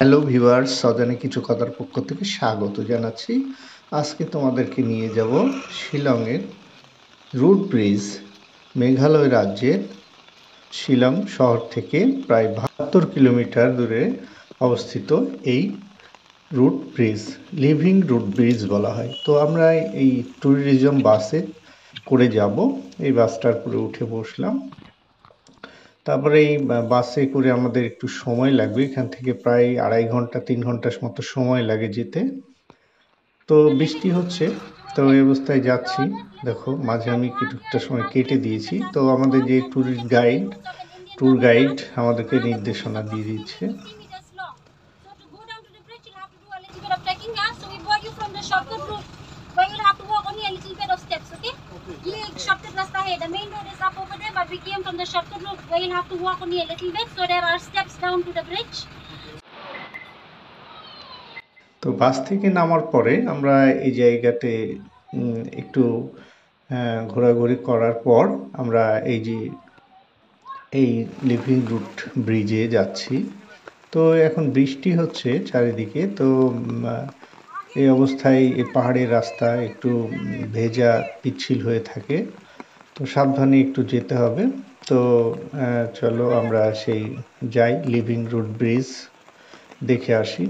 Hello viewers, অজানা কিছু কথার পক্ষ থেকে স্বাগত জানাচ্ছি। আজকে তোমাদেরকে নিয়ে যাব শিলংয়ের রুট ব্রিজ। মেঘালয় রাজ্যের শিলং শহর থেকে প্রায় ৭২ কিলোমিটার দূরে অবস্থিত এই root bridge, living root bridge বলা হয়। তো আমরা এই ট্যুরিজম বাসে করে যাব। এই বাসটার উপরে উঠে বসলাম। তারপরে এই বাসে করে আমাদের একটু সময় লাগবে। এখান থেকে প্রায় ২.৫ ঘন্টা ৩ ঘন্টার মতো সময় লাগে যেতে। তো বৃষ্টি হচ্ছে, তো এই অবস্থায় যাচ্ছি। দেখো মাঝে আমি কিছুটা সময় কেটে দিয়েছি। তো আমাদের যে ট্যুর গাইড আমাদেরকে নির্দেশনা দিয়ে দিচ্ছে। ये एक shortcut रास्ता है. The main road is up over there, but we came from the shortcut route where you'll have to walk only a little bit. So there are steps down to the bridge. তো বাস থেকে নামার পরে আমরা এই জায়গাতে একটু ঘোরাঘুরি করার পর আমরা এই লিভিং রুট ব্রিজে যাচ্ছি। তো এখন বৃষ্টি হচ্ছে চারিদিকে। তো এই অবস্থায় এই পাহাড়ের রাস্তা একটু ভেজা পিচ্ছিল হয়ে থাকে। তো সাবধানে একটু যেতে হবে। তো চলো আমরা যাই লিভিং রুট ব্রিজ দেখে আসি।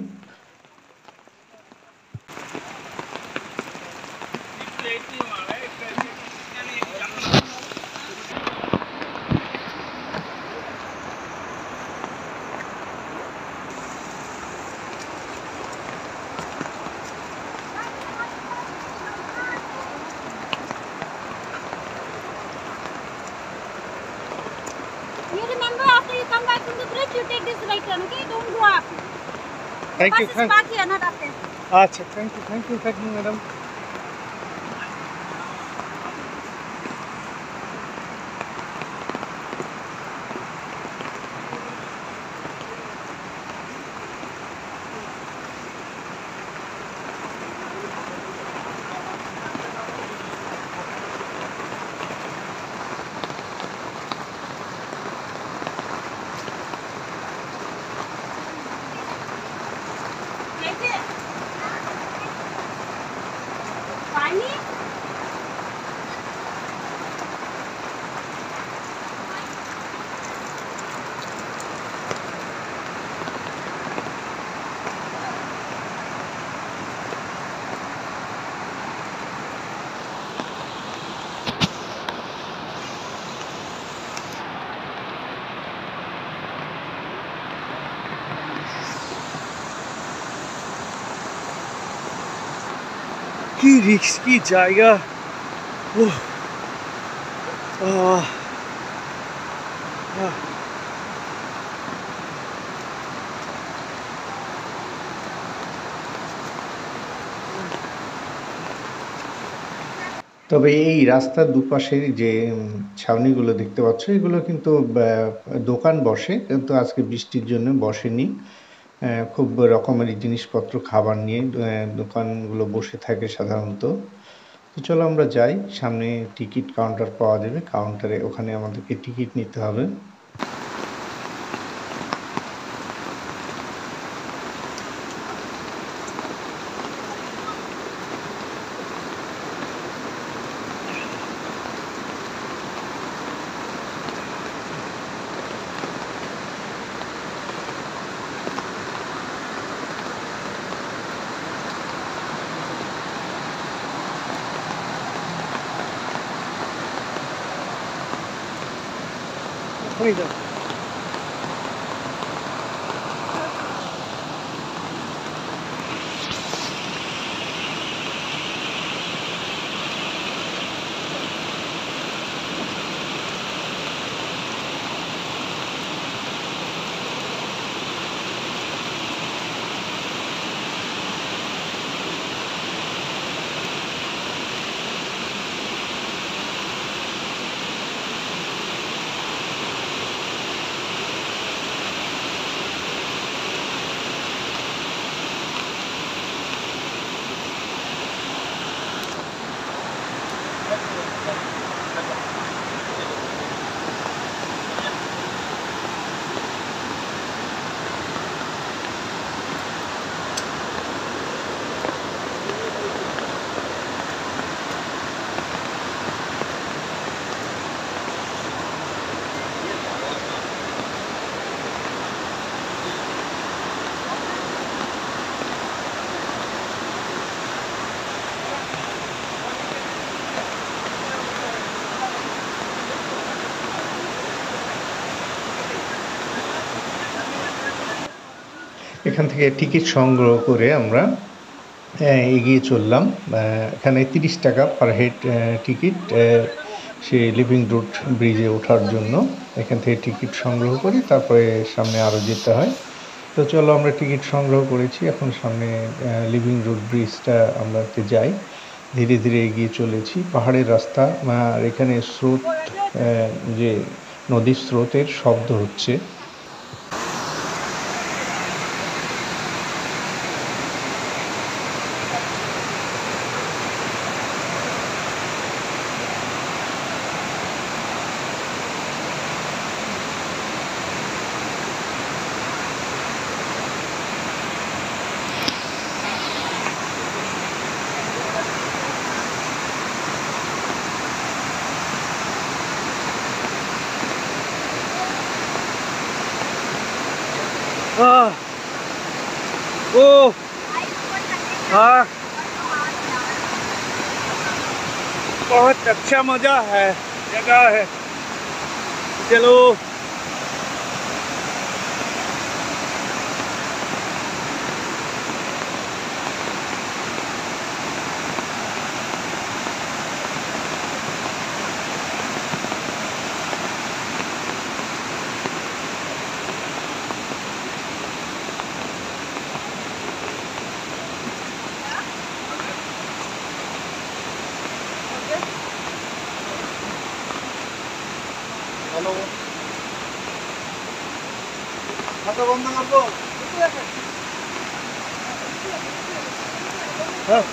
You remember after you come back from the bridge, you take this right turn, okay? Don't go up. Thank you. Bus is parked here, not up there. Acha, thank you, madam. Take it. Finally. কি risky জায়গা। ওহ, আহ, আহ। তবে এই রাস্তার দুপাশের যে ছাউনিগুলো দেখতে পাচ্ছ, এগুলো কিন্তু দোকান বসে, কিন্তু আজকে বৃষ্টির জন্য বসেনি। খুব রকমারি জিনিসপত্র খাবার নিয়ে দোকানগুলো বসে থাকে সাধারণত। তো চলো আমরা যাই, সামনে টিকিট কাউন্টার পাওয়া যাবে, কাউন্টারে ওখানে আমাদেরকে টিকিট নিতে হবে। ওখানেই যাও। এখান থেকে টিকিট সংগ্রহ করে আমরা এগিয়ে চললাম। এখানে 30 টাকা পার হেড টিকিট সেই লিভিং রুট ব্রিজে ওঠার জন্য। এখান থেকে টিকিট সংগ্রহ করি, তারপরে সামনে আরও যেতে হয়। তো চলো আমরা টিকিট সংগ্রহ করেছি, এখন সামনে লিভিং রুট ব্রিজটা আমরা যাই। ধীরে ধীরে এগিয়ে চলেছি, পাহাড়ের রাস্তা, আর এখানে স্রোত, যে নদীর স্রোতের শব্দ হচ্ছে। ओह हाँ, बहुत अच्छा मजा है, जगह है। चलो हेलो खाता बंद करबो হ্যাঁ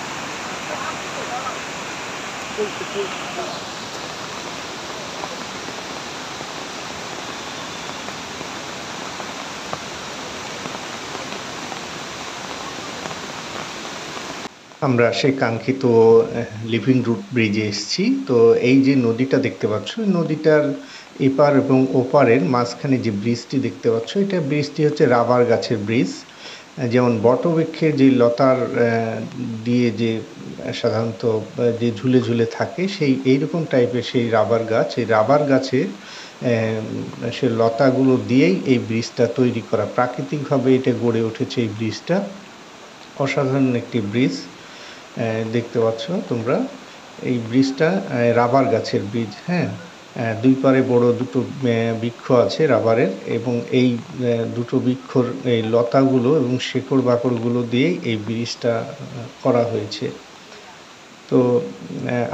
আমরা সেই কাঙ্ক্ষিত লিভিং রুট ব্রিজে এসেছি। তো এই যে নদীটা দেখতে পাচ্ছ, নদীটার এপার এবং ওপারের মাঝখানে যে ব্রিজটি দেখতে পাচ্ছ, এটা ব্রিজটি হচ্ছে রাবার গাছের ব্রিজ। যেমন বটবৃক্ষের যে লতার দিয়ে যে সাধারণত যে ঝুলে ঝুলে থাকে, সেই এইরকম টাইপের সেই রাবার গাছ, এই রাবার গাছের সে লতাগুলো দিয়েই এই ব্রিজটা তৈরি করা। প্রাকৃতিকভাবে এটা গড়ে উঠেছে এই ব্রিজটা। অসাধারণ একটি ব্রিজ দেখতে পাচ্ছ তোমরা। এই ব্রিজটা রাবার গাছের ব্রিজ। হ্যাঁ, দুই পারে বড় দুটো বৃক্ষ আছে রাবারের, এবং এই দুটো বৃক্ষর এই লতাগুলো এবং শেকড় বাকড়গুলো দিয়েই এই ব্রিজটা করা হয়েছে। তো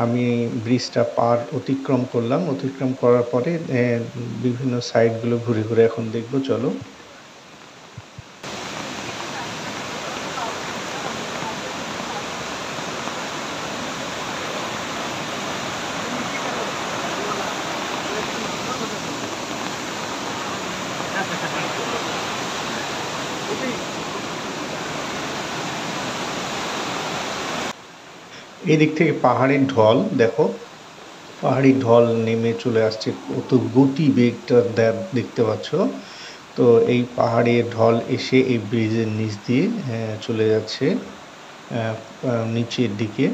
আমি ব্রিজটা পার অতিক্রম করলাম। অতিক্রম করার পরে বিভিন্ন সাইডগুলো ঘুরে ঘুরে এখন দেখবো, চলো। এদিক থেকে পাহাড়ের ঢল দেখো, পাহাড়ি ঢল নেমে চলে আসছে, কত গতি বেগটা দেখতে পাচ্ছ। তো এই পাহাড়ের ঢল এসে এই ব্রিজের নিচ দিয়ে চলে যাচ্ছে নিচের দিকে।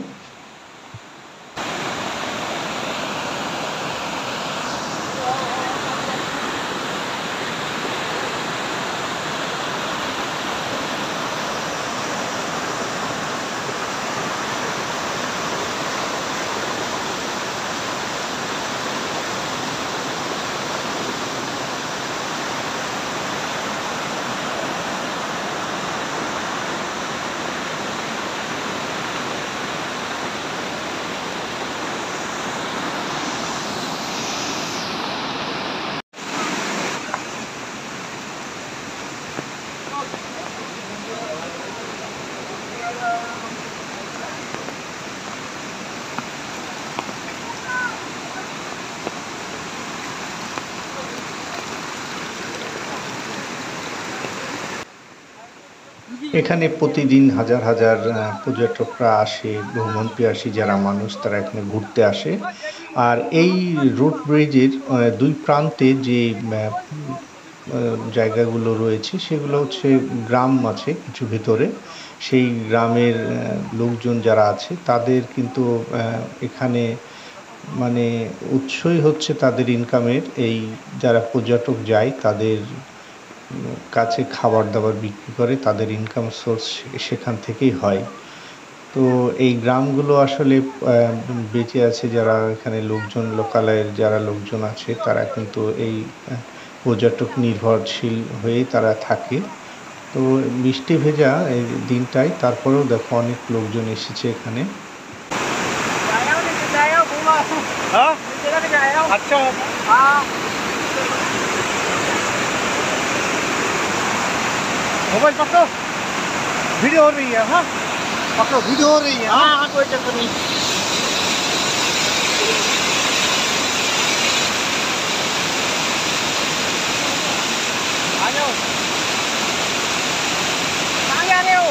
এখানে প্রতিদিন হাজার হাজার পর্যটকরা আসে, ভ্রমণ পিয়াসী যারা মানুষ তারা এখানে ঘুরতে আসে। আর এই রুট ব্রিজের দুই প্রান্তে যে জায়গাগুলো রয়েছে সেগুলো হচ্ছে গ্রাম আছে কিছু ভেতরে। সেই গ্রামের লোকজন যারা আছে তাদের কিন্তু এখানে মানে উৎসই হচ্ছে তাদের ইনকামের। এই যারা পর্যটক যায় তাদের কাছে খাবার দাবার বিক্রি করে, তাদের ইনকাম সোর্স সেখান থেকেই হয়। তো এই গ্রামগুলো আসলে বেঁচে আছে যারা এখানে লোকজন, লোকালয়ের যারা লোকজন আছে তারা কিন্তু এই পর্যটক নির্ভরশীল হয়েই তারা থাকে। তো বৃষ্টি ভেজা এই দিনটায় তারপরেও দেখো অনেক লোকজন এসেছে এখানে। हाँ अच्छा मोबाइल पकड़ो, वीडियो हो रही है। हाँ पकड़ो, वीडियो हो रही है। हाँ हाँ कोई चक्कर नहीं। आ जाओ, कहाँ जा रहे हो?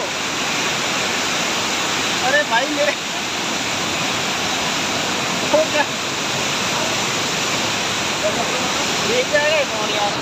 अरे भाई मेरे हो क्या देख जाएगा कौन यार।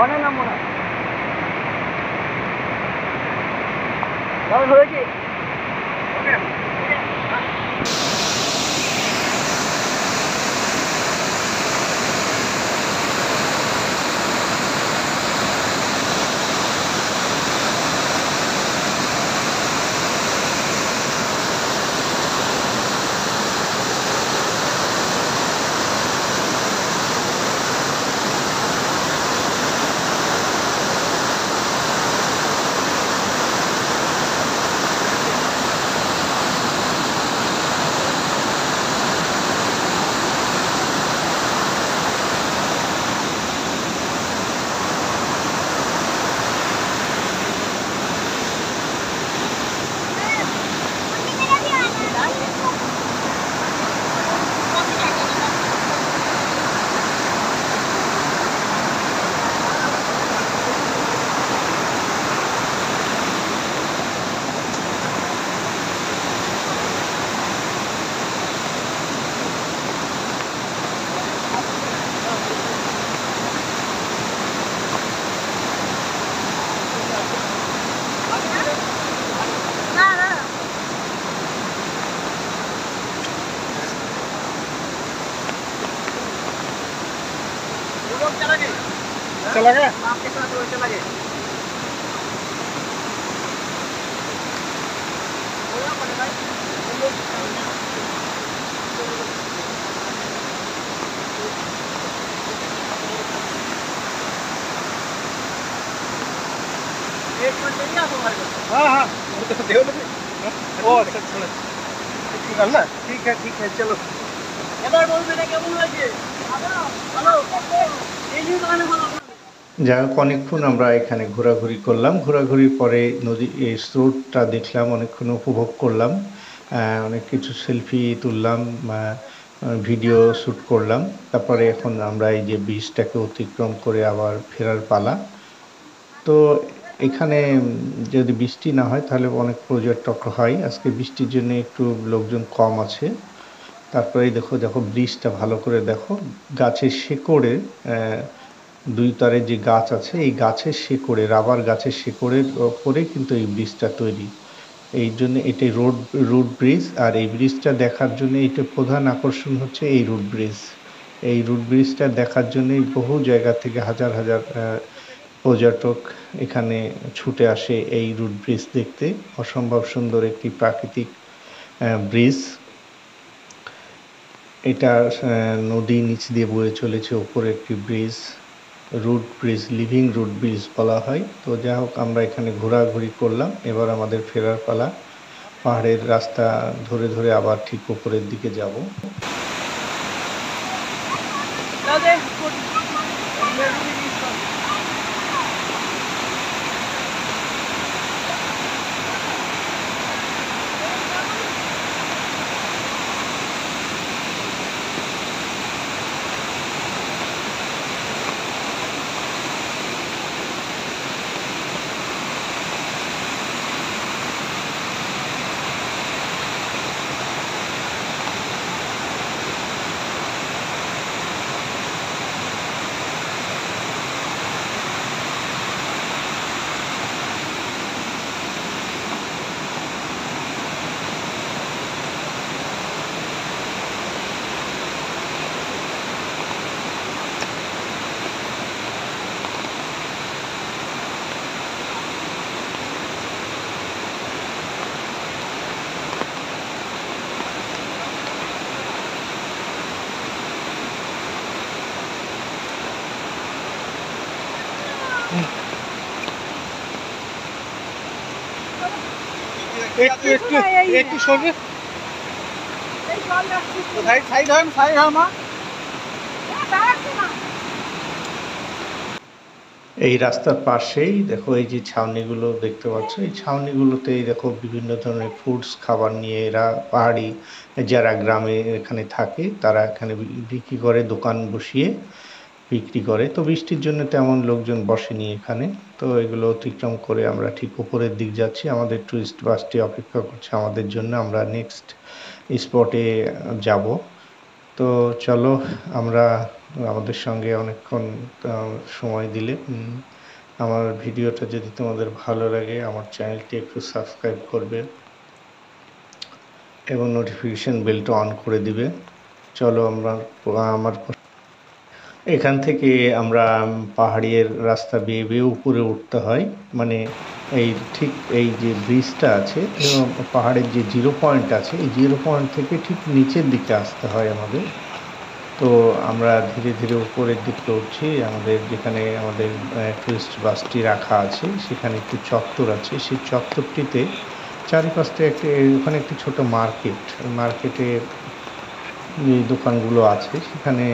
অনেক নাম মনে হয় হয়েছে। चला गया आपके साथ वो चला गया एक मिनट चाहिए आप हमारे को हाँ हाँ देव ओ अच्छा चलो ठीक है चलो এবার বলবেন কেমন লাগে হ্যালো এই যে দোকানে বলো যাই হোক অনেকক্ষণ আমরা এখানে ঘোরাঘুরি করলাম, ঘোরাঘুরির পরে নদী এই স্রোতটা দেখলাম, অনেকক্ষণ উপভোগ করলাম, অনেক কিছু সেলফি তুললাম, ভিডিও শ্যুট করলাম। তারপরে এখন আমরা এই যে ব্রিজটাকে অতিক্রম করে আবার ফেরার পালা। তো এখানে যদি বৃষ্টি না হয় তাহলে অনেক পর্যটক হয়, আজকে বৃষ্টির জন্য একটু লোকজন কম আছে। তারপরে দেখো ব্রিজটা ভালো করে দেখো, গাছের শেকড়ে দুই তারে যে গাছ আছে এই গাছের শেকড়ে, রাবার গাছের শেকড়ের ওপরে কিন্তু এই ব্রিজটা তৈরি। এই জন্য এটাই রুট ব্রিজ, আর এই ব্রিজটা দেখার জন্য এটা প্রধান আকর্ষণ হচ্ছে এই রুট ব্রিজ। এই রুট ব্রিজটা দেখার জন্যই বহু জায়গা থেকে হাজার হাজার পর্যটক এখানে ছুটে আসে এই রুট ব্রিজ দেখতে। অসম্ভব সুন্দর একটি প্রাকৃতিক ব্রিজ। এটা নদী নিচ দিয়ে বয়ে চলেছে, ওপরে একটি bridge, root bridge, living root bridge বলা হয়। তো যাই হোক আমরা এখানে ঘোরাঘুরি করলাম, এবার আমাদের ফেরার পালা। পাহাড়ের রাস্তা ধরে ধরে আবার ঠিক উপরের দিকে যাব। একটু সরবে সাইড হয় মা। এই রাস্তার পাশেই দেখো এই যে ছাউনিগুলো দেখতে পাচ্ছ, এই ছাউনিগুলোতেই দেখো বিভিন্ন ধরনের ফুডস খাবার নিয়ে এরা পাহাড়ি যারা গ্রামে এখানে থাকে তারা এখানে বিক্রি করে, দোকান বসিয়ে বিক্রি করে। তো বৃষ্টির জন্য তেমন লোকজন বসেনি এখানে। তো এগুলো অতিক্রম করে আমরা ঠিক উপরের দিক যাচ্ছি, আমাদের টুরিস্ট বাসটি অপেক্ষা করছে আমাদের জন্য, আমরা নেক্সট স্পটে যাব। তো চলো, আমরা আমাদের সঙ্গে অনেকক্ষণ সময় দিলে। আমার ভিডিওটা যদি তোমাদের ভালো লাগে আমার চ্যানেলটি একটু সাবস্ক্রাইব করবে এবং নোটিফিকেশন বেলটা অন করে দিবে। চলো আমরা এখান থেকে আমরা পাহাড়ের রাস্তা বেয়ে বেয়ে উপরে উঠতে হয়, মানে এই ঠিক এই যে ব্রিজটা আছে পাহাড়ের যে জিরো পয়েন্ট আছে এই জিরো পয়েন্ট থেকে ঠিক নিচের দিকে আসতে হয় আমাদের। তো আমরা ধীরে ধীরে উপরের দিকে উঠছি। আমাদের যেখানে আমাদের টুরিস্ট বাসটি রাখা আছে সেখানে একটি চত্বর আছে, সেই চত্বরটিতে চারিপাশে ওখানে একটি ছোট মার্কেট, মার্কেটে যে দোকানগুলো আছে সেখানে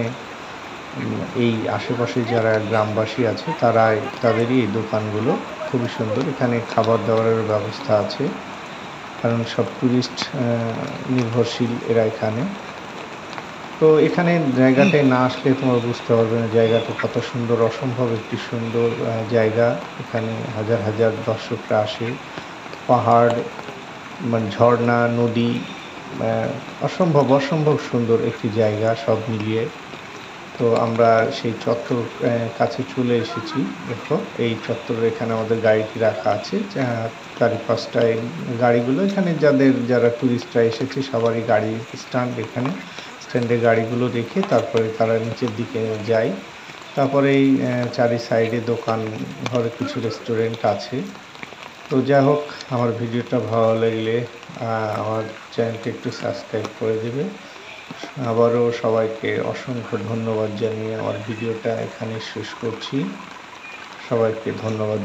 এই আশেপাশে যারা গ্রামবাসী আছে তাদেরই এই দোকানগুলো খুবই সুন্দর। এখানে খাবার দাবারের ব্যবস্থা আছে, কারণ সব টুরিস্ট নির্ভরশীল এরা এখানে। তো এখানে জায়গাটায় না আসলে তোমরা বুঝতে পারবে না জায়গাটা কত সুন্দর, অসম্ভব একটি সুন্দর জায়গা। এখানে হাজার হাজার দর্শকরা আসে। পাহাড়, মানে ঝর্ণা, নদী, অসম্ভব সুন্দর একটি জায়গা সব মিলিয়ে। তো আমরা সেই চত্বর কাছে চলে এসেছি। দেখো এই চত্বরের এখানে আমাদের গাড়িটি রাখা আছে, চারিপাশটায় গাড়িগুলো এখানে যারা টুরিস্টরা এসেছে সবারই গাড়ি স্ট্যান্ড, এখানে স্ট্যান্ডে গাড়িগুলো রেখে তারপরে তারা নিচের দিকে যায়। তারপরে এই চারি সাইডে দোকান ঘরে কিছু রেস্টুরেন্ট আছে। তো যাই হোক, আমার ভিডিওটা ভালো লাগলে আমার চ্যানেলটি একটু সাবস্ক্রাইব করে দেবে। আবারও সবাইকে অসংখ্য ধন্যবাদ জানিয়ে আমার ভিডিওটা এখানে শেষ করছি। সবাইকে ধন্যবাদ।